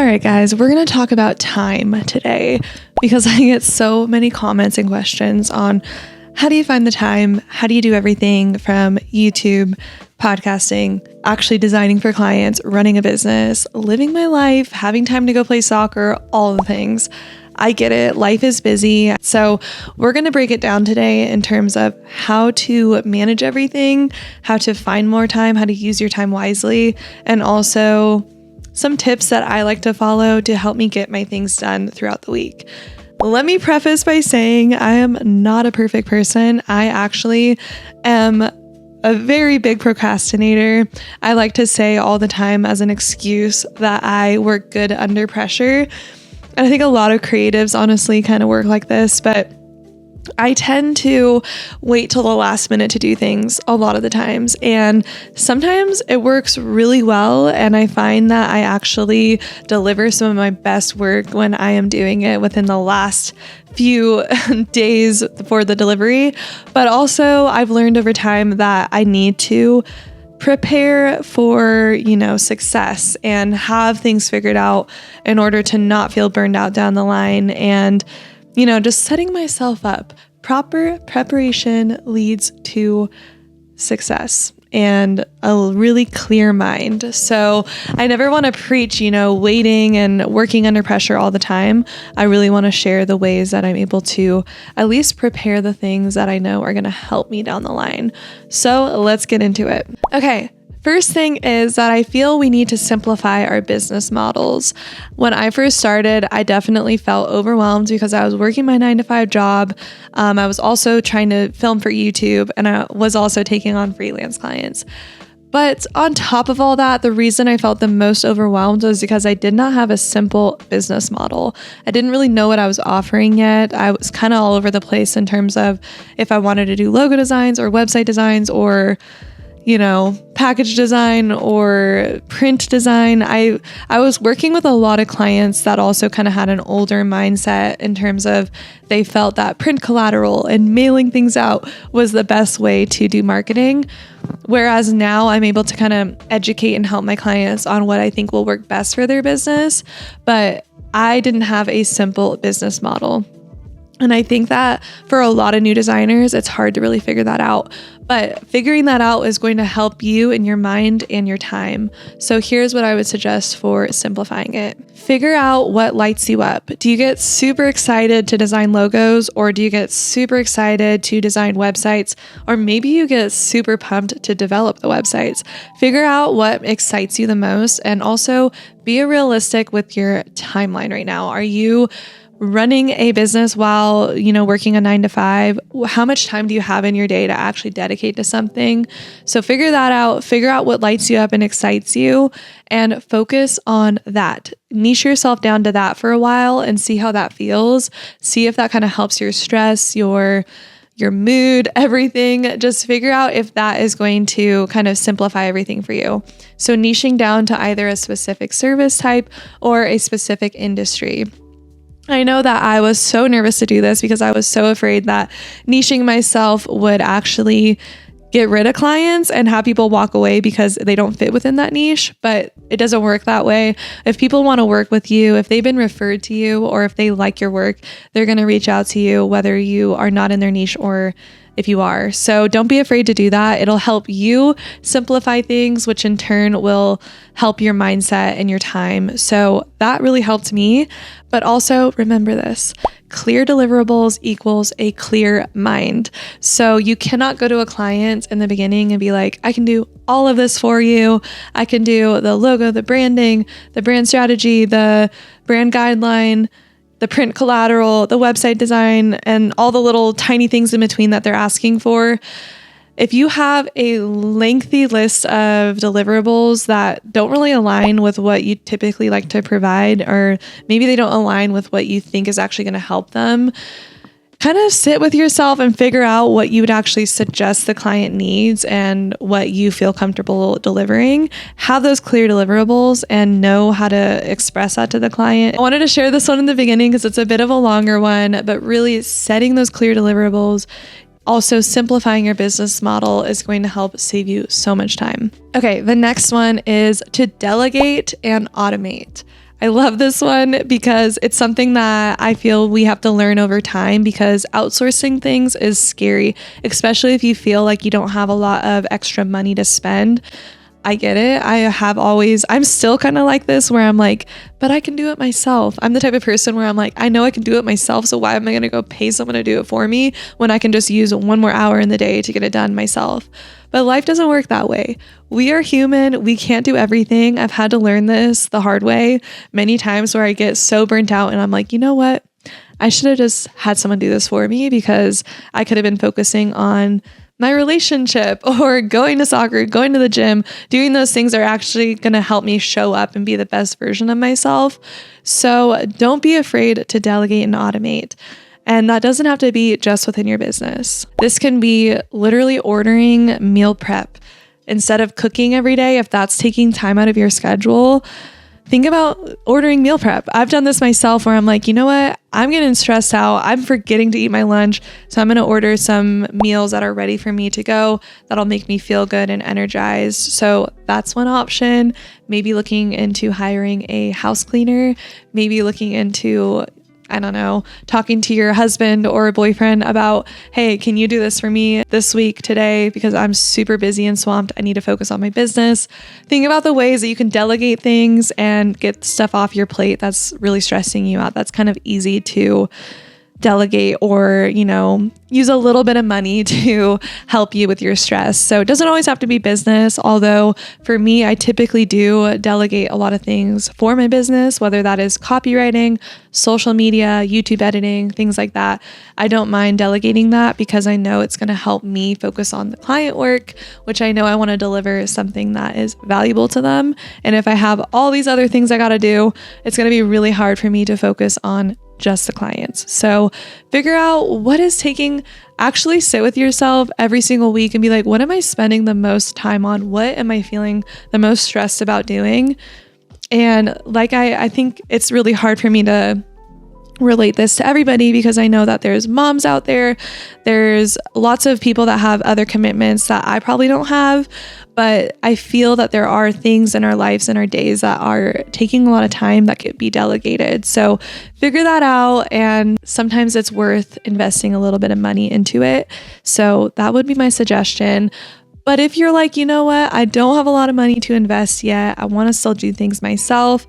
right, guys, we're going to talk about time today because I get so many comments and questions on how do you find the time? How do you do everything from YouTube, podcasting, actually designing for clients, running a business, living my life, having time to go play soccer, all the things. I get it. Life is busy. So we're going to break it down today in terms of how to manage everything, how to find more time, how to use your time wisely, and also some tips that I like to follow to help me get my things done throughout the week. Let me preface by saying I am not a perfect person. I actually am a very big procrastinator. I like to say all the time as an excuse that I work good under pressure. And I think a lot of creatives honestly kind of work like this, but I tend to wait till the last minute to do things a lot of the times. And sometimes it works really well. And I find that I actually deliver some of my best work when I am doing it within the last few days for the delivery. But also I've learned over time that I need to prepare for, success and have things figured out in order to not feel burned out down the line. And, just setting myself up. Proper preparation leads to success and a really clear mind. So I never want to preach, waiting and working under pressure all the time. I really want to share the ways that I'm able to at least prepare the things that I know are going to help me down the line. So let's get into it. Okay. First thing is that I feel we need to simplify our business models. When I first started, I definitely felt overwhelmed because I was working my 9-to-5 job. I was also trying to film for YouTube, and I was also taking on freelance clients. But on top of all that, the reason I felt the most overwhelmed was because I did not have a simple business model. I didn't really know what I was offering yet. I was kind of all over the place in terms of if I wanted to do logo designs or website designs or package design or print design. I was working with a lot of clients that also kind of had an older mindset in terms of they felt that print collateral and mailing things out was the best way to do marketing. Whereas now I'm able to kind of educate and help my clients on what I think will work best for their business. But I didn't have a simple business model. And I think that for a lot of new designers, it's hard to really figure that out. But figuring that out is going to help you in your mind and your time. So here's what I would suggest for simplifying it. Figure out what lights you up. Do you get super excited to design logos, or do you get super excited to design websites? Or maybe you get super pumped to develop the websites. Figure out what excites you the most, and also be realistic with your timeline right now. Are you running a business while, working a 9-to-5? How much time do you have in your day to actually dedicate to something? So figure that out, figure out what lights you up and excites you, and focus on that. Niche yourself down to that for a while and see how that feels. See if that kind of helps your stress, your mood, everything. Just figure out if that is going to kind of simplify everything for you. So niching down to either a specific service type or a specific industry. I know that I was so nervous to do this because I was so afraid that niching myself would actually get rid of clients and have people walk away because they don't fit within that niche, but it doesn't work that way. If people want to work with you, if they've been referred to you, or if they like your work, they're going to reach out to you, whether you are not in their niche or if you are. So don't be afraid to do that. It'll help you simplify things, which in turn will help your mindset and your time. So that really helped me. But also remember this: clear deliverables equals a clear mind. So you cannot go to a client in the beginning and be like, I can do all of this for you. I can do the logo, the branding, the brand strategy, the brand guideline, the print collateral, the website design, and all the little tiny things in between that they're asking for. If you have a lengthy list of deliverables that don't really align with what you typically like to provide, or maybe they don't align with what you think is actually going to help them, kind of sit with yourself and figure out what you would actually suggest the client needs and what you feel comfortable delivering. Have those clear deliverables and know how to express that to the client. I wanted to share this one in the beginning because it's a bit of a longer one, but really setting those clear deliverables, also simplifying your business model, is going to help save you so much time. Okay, the next one is to delegate and automate. I love this one because it's something that I feel we have to learn over time, because outsourcing things is scary, especially if you feel like you don't have a lot of extra money to spend. I get it. I'm still kind of like this where I'm like, but I can do it myself. I'm the type of person where I'm like, I know I can do it myself. So why am I going to go pay someone to do it for me when I can just use one more hour in the day to get it done myself? But life doesn't work that way. We are human. We can't do everything. I've had to learn this the hard way many times, where I get so burnt out and I'm like, you know what? I should have just had someone do this for me, because I could have been focusing on my relationship or going to soccer, going to the gym. Doing those things are actually going to help me show up and be the best version of myself. So don't be afraid to delegate and automate. And that doesn't have to be just within your business. This can be literally ordering meal prep instead of cooking every day. If that's taking time out of your schedule, think about ordering meal prep. I've done this myself where I'm like, you know what? I'm getting stressed out. I'm forgetting to eat my lunch. So I'm going to order some meals that are ready for me to go. That'll make me feel good and energized. So that's one option. Maybe looking into hiring a house cleaner, maybe looking into, I don't know, talking to your husband or boyfriend about, hey, can you do this for me this week today? Because I'm super busy and swamped. I need to focus on my business. Think about the ways that you can delegate things and get stuff off your plate that's really stressing you out. That's kind of easy to delegate, or, use a little bit of money to help you with your stress. So it doesn't always have to be business. Although for me, I typically do delegate a lot of things for my business, whether that is copywriting, social media, YouTube editing, things like that. I don't mind delegating that because I know it's going to help me focus on the client work, which I know I want to deliver something that is valuable to them. And if I have all these other things I got to do, it's going to be really hard for me to focus on just the clients. So figure out what is actually sit with yourself every single week and be like, what am I spending the most time on? What am I feeling the most stressed about doing? And I think it's really hard for me to relate this to everybody, because I know that there's moms out there. There's lots of people that have other commitments that I probably don't have, but I feel that there are things in our lives and our days that are taking a lot of time that could be delegated. So figure that out. And sometimes it's worth investing a little bit of money into it. So that would be my suggestion. But if you're like, you know what, I don't have a lot of money to invest yet, I want to still do things myself,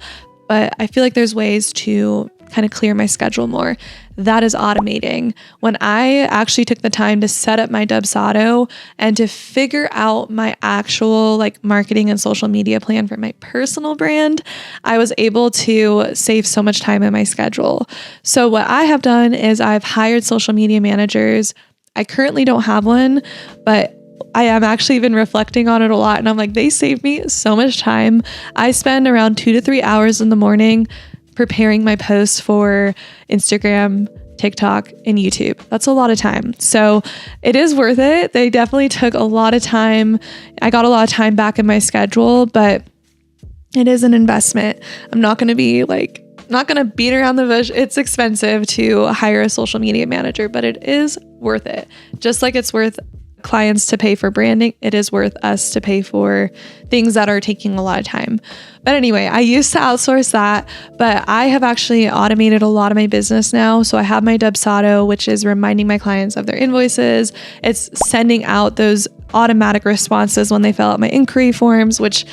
but I feel like there's ways to kind of clear my schedule more. That is automating. When I actually took the time to set up my Dubsado and to figure out my actual marketing and social media plan for my personal brand, I was able to save so much time in my schedule. So what I have done is I've hired social media managers. I currently don't have one, but I am actually been reflecting on it a lot. And I'm like, they save me so much time. I spend around 2 to 3 hours in the morning preparing my posts for Instagram, TikTok, and YouTube. That's a lot of time. So it is worth it. They definitely took a lot of time. I got a lot of time back in my schedule, but it is an investment. I'm not going to be not going to beat around the bush. It's expensive to hire a social media manager, but it is worth it. Just like it's worth clients to pay for branding, it is worth us to pay for things that are taking a lot of time. But anyway, I used to outsource that, but I have actually automated a lot of my business now. So I have my Dubsado, which is reminding my clients of their invoices. It's sending out those automatic responses when they fill out my inquiry forms, which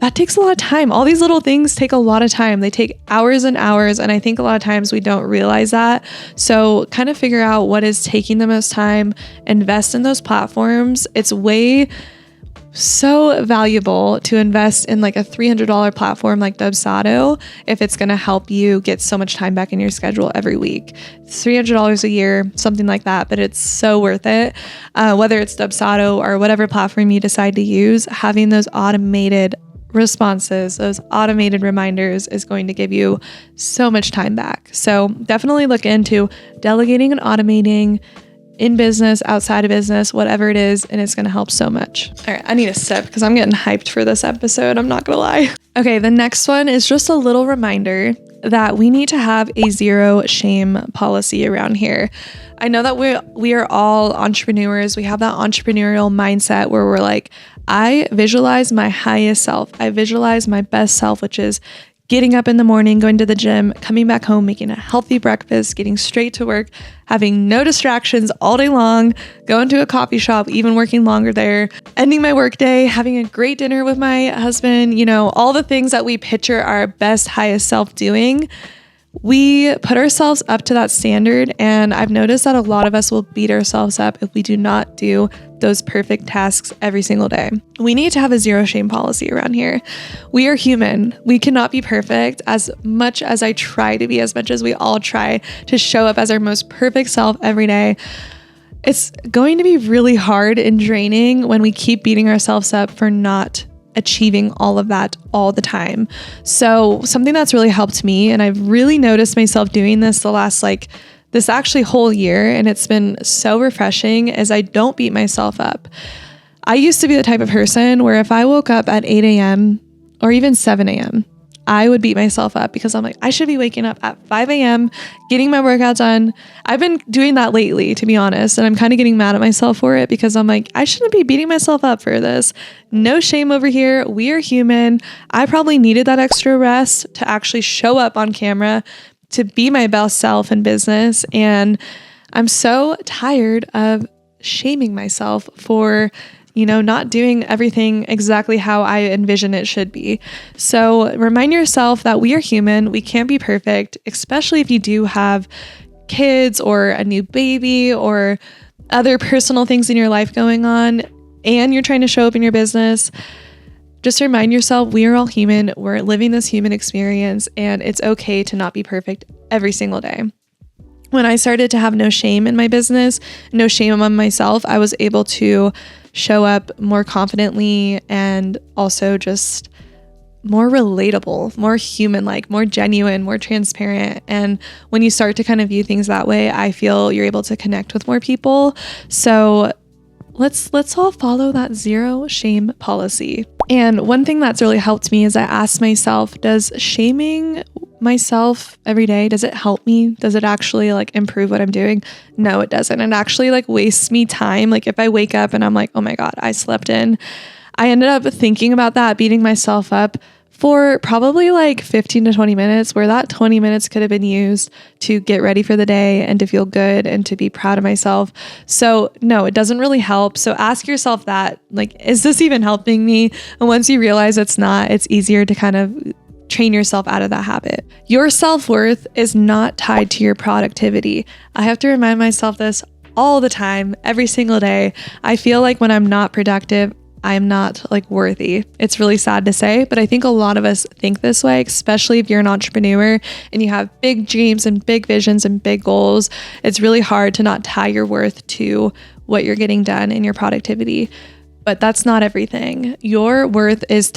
that takes a lot of time. All these little things take a lot of time. They take hours and hours. And I think a lot of times we don't realize that. So kind of figure out what is taking the most time, invest in those platforms. It's so valuable to invest in a $300 platform like Dubsado if it's going to help you get so much time back in your schedule every week. It's $300 a year, something like that, but it's so worth it. Whether it's Dubsado or whatever platform you decide to use, having those automated responses, those automated reminders is going to give you so much time back. So definitely look into delegating and automating in business, outside of business, whatever it is, and it's going to help so much. All right, I need a sip because I'm getting hyped for this episode. I'm not going to lie. Okay, the next one is just a little reminder that we need to have a zero shame policy around here. I know that we are all entrepreneurs. We have that entrepreneurial mindset where we're like, I visualize my highest self. I visualize my best self, which is getting up in the morning, going to the gym, coming back home, making a healthy breakfast, getting straight to work, having no distractions all day long, going to a coffee shop, even working longer there, ending my workday, having a great dinner with my husband, all the things that we picture our best, highest self doing. We put ourselves up to that standard, and I've noticed that a lot of us will beat ourselves up if we do not do those perfect tasks every single day. We need to have a zero shame policy around here. We are human. We cannot be perfect. As much as I try to be, as much as we all try to show up as our most perfect self every day, it's going to be really hard and draining when we keep beating ourselves up for not achieving all of that all the time. So something that's really helped me, and I've really noticed myself doing this the last this actually whole year, and it's been so refreshing, is I don't beat myself up. I used to be the type of person where if I woke up at 8 a.m. or even 7 a.m., I would beat myself up because I'm like, I should be waking up at 5 a.m., getting my workout done. I've been doing that lately, to be honest, and I'm kind of getting mad at myself for it because I'm like, I shouldn't be beating myself up for this. No shame over here. We are human. I probably needed that extra rest to actually show up on camera, to be my best self in business. And I'm so tired of shaming myself for not doing everything exactly how I envision it should be. So remind yourself that we are human. We can't be perfect, especially if you do have kids or a new baby or other personal things in your life going on, and you're trying to show up in your business. Just remind yourself, we are all human. We're living this human experience, and it's okay to not be perfect every single day. When I started to have no shame in my business, no shame on myself, I was able to show up more confidently and also just more relatable, more human-like, more genuine, more transparent. And when you start to kind of view things that way, I feel you're able to connect with more people. So let's all follow that zero shame policy. And one thing that's really helped me is I asked myself, does shaming myself every day, does it help me? Does it actually improve what I'm doing? No, it doesn't. It actually wastes me time. If I wake up and I'm like, oh my God, I slept in. I ended up thinking about that, beating myself up for probably 15 to 20 minutes, where that 20 minutes could have been used to get ready for the day and to feel good and to be proud of myself. So no, it doesn't really help. So ask yourself that, is this even helping me? And once you realize it's not, it's easier to kind of train yourself out of that habit. Your self-worth is not tied to your productivity. I have to remind myself this all the time, every single day. I feel like when I'm not productive, I'm not worthy. It's really sad to say, but I think a lot of us think this way, especially if you're an entrepreneur and you have big dreams and big visions and big goals. It's really hard to not tie your worth to what you're getting done in your productivity. But that's not everything. Your worth is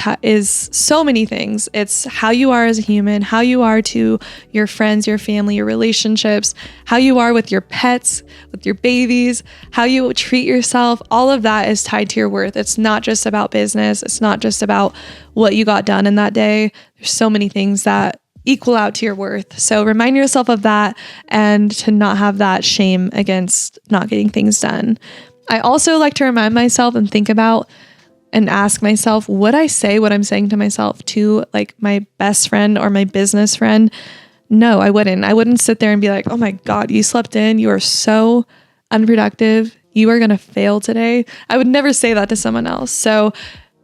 so many things. It's how you are as a human, how you are to your friends, your family, your relationships, how you are with your pets, with your babies, how you treat yourself. All of that is tied to your worth. It's not just about business. It's not just about what you got done in that day. There's so many things that equal out to your worth. So remind yourself of that and to not have that shame against not getting things done. I also like to remind myself and think about and ask myself, would I say what I'm saying to myself to my best friend or my business friend? No, I wouldn't. I wouldn't sit there and be like, oh my God, you slept in. You are so unproductive. You are going to fail today. I would never say that to someone else. So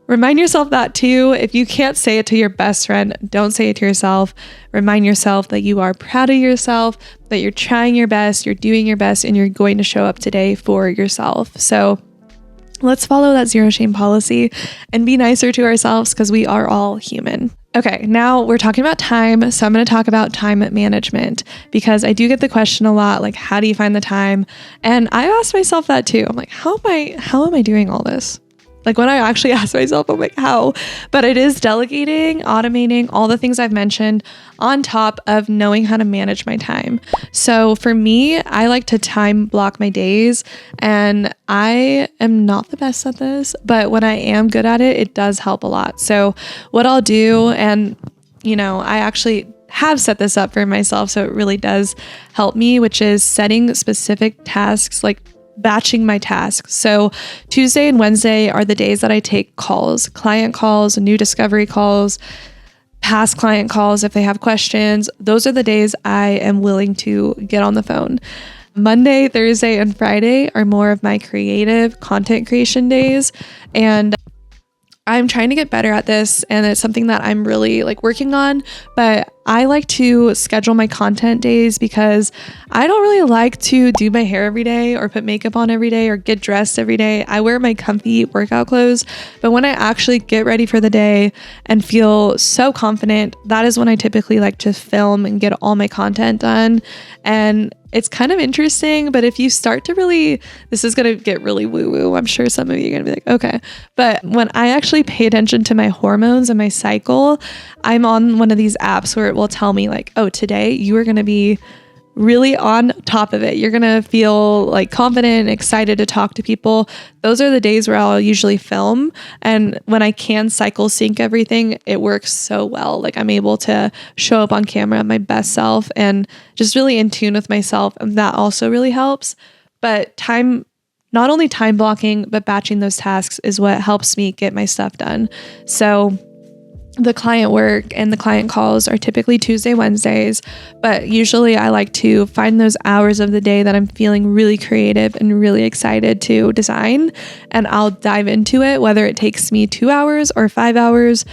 remind yourself that too. If you can't say it to your best friend, don't say it to yourself. Remind yourself that you are proud of yourself, that you're trying your best, you're doing your best, and you're going to show up today for yourself. So let's follow that zero shame policy and be nicer to ourselves because we are all human. Okay, now we're talking about time. So I'm going to talk about time management because I do get the question a lot, how do you find the time? And I asked myself that too. I'm like, how am I doing all this? When I actually ask myself, I'm like, how? But it is delegating, automating, all the things I've mentioned on top of knowing how to manage my time. So for me, I like to time block my days, and I am not the best at this, but when I am good at it, it does help a lot. So what I'll do, and I actually have set this up for myself, so it really does help me, which is setting specific tasks, batching my tasks. So Tuesday and Wednesday are the days that I take calls, client calls, new discovery calls, past client calls if they have questions. Those are the days I am willing to get on the phone. Monday, Thursday, and Friday are more of my creative content creation days. And I'm trying to get better at this, and it's something that I'm really working on, but I like to schedule my content days because I don't really like to do my hair every day or put makeup on every day or get dressed every day. I wear my comfy workout clothes, but when I actually get ready for the day and feel so confident, that is when I typically like to film and get all my content done. And it's kind of interesting, but if you start to this is going to get really woo-woo. I'm sure some of you are going to be like, okay. But when I actually pay attention to my hormones and my cycle, I'm on one of these apps where it will tell me oh, today you are going to be really on top of it. You're going to feel confident and excited to talk to people. Those are the days where I'll usually film. And when I can cycle sync everything, it works so well. I'm able to show up on camera my best self and just really in tune with myself. And that also really helps. But not only time blocking, but batching those tasks is what helps me get my stuff done. So the client work and the client calls are typically Tuesday, Wednesdays, but usually I like to find those hours of the day that I'm feeling really creative and really excited to design, and I'll dive into it, whether it takes me 2 hours or 5 hours.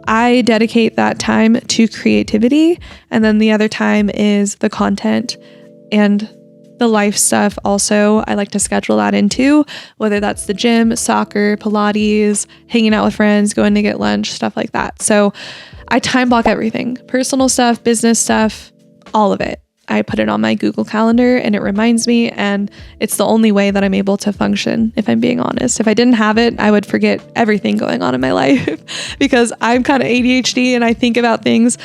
I dedicate that time to creativity, and then the other time is the content and the life stuff. Also, I like to schedule that into, whether that's the gym, soccer, Pilates, hanging out with friends, going to get lunch, stuff like that. So I time block everything, personal stuff, business stuff, all of it. I put it on my Google Calendar and it reminds me, and it's the only way that I'm able to function, if I'm being honest. If I didn't have it, I would forget everything going on in my life because I'm kind of ADHD and I think about things,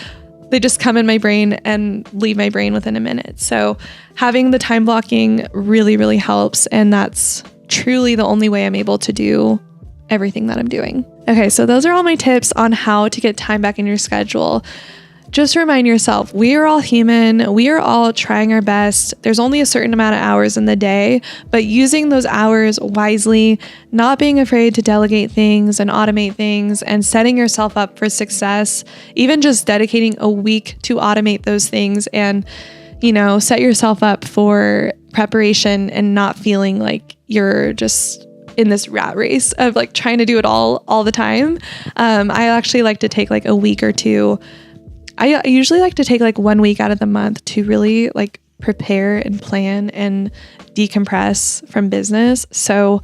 they just come in my brain and leave my brain within a minute. So having the time blocking really, really helps. And that's truly the only way I'm able to do everything that I'm doing. Okay, so those are all my tips on how to get time back in your schedule. Just remind yourself, we are all human. We are all trying our best. There's only a certain amount of hours in the day, but using those hours wisely, not being afraid to delegate things and automate things, and setting yourself up for success, even just dedicating a week to automate those things and, set yourself up for preparation and not feeling like you're just in this rat race of trying to do it all the time. I actually like to take a week or two. I usually like to take 1 week out of the month to really prepare and plan and decompress from business. So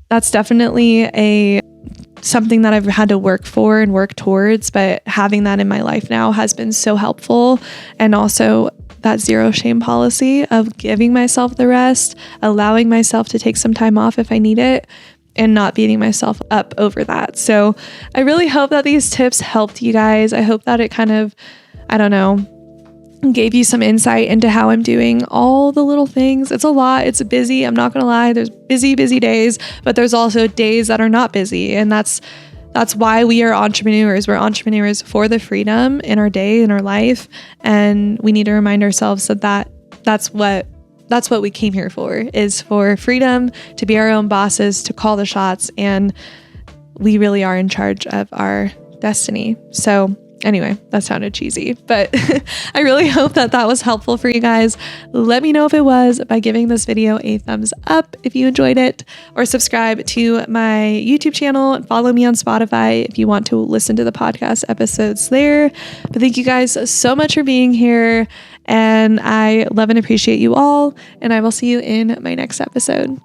that's definitely something that I've had to work for and work towards, but having that in my life now has been so helpful. And also that zero shame policy of giving myself the rest, allowing myself to take some time off if I need it, and not beating myself up over that. So I really hope that these tips helped you guys. I hope that it kind of, gave you some insight into how I'm doing all the little things. It's a lot. It's busy. I'm not going to lie. There's busy days, but there's also days that are not busy. And that's why we are entrepreneurs. We're entrepreneurs for the freedom in our day, in our life. And we need to remind ourselves that's what we came here for, is for freedom, to be our own bosses, to call the shots, and we really are in charge of our destiny. So anyway, that sounded cheesy, but I really hope that was helpful for you guys. Let me know if it was by giving this video a thumbs up if you enjoyed it, or subscribe to my YouTube channel and follow me on Spotify if you want to listen to the podcast episodes there. But thank you guys so much for being here, and I love and appreciate you all, and I will see you in my next episode.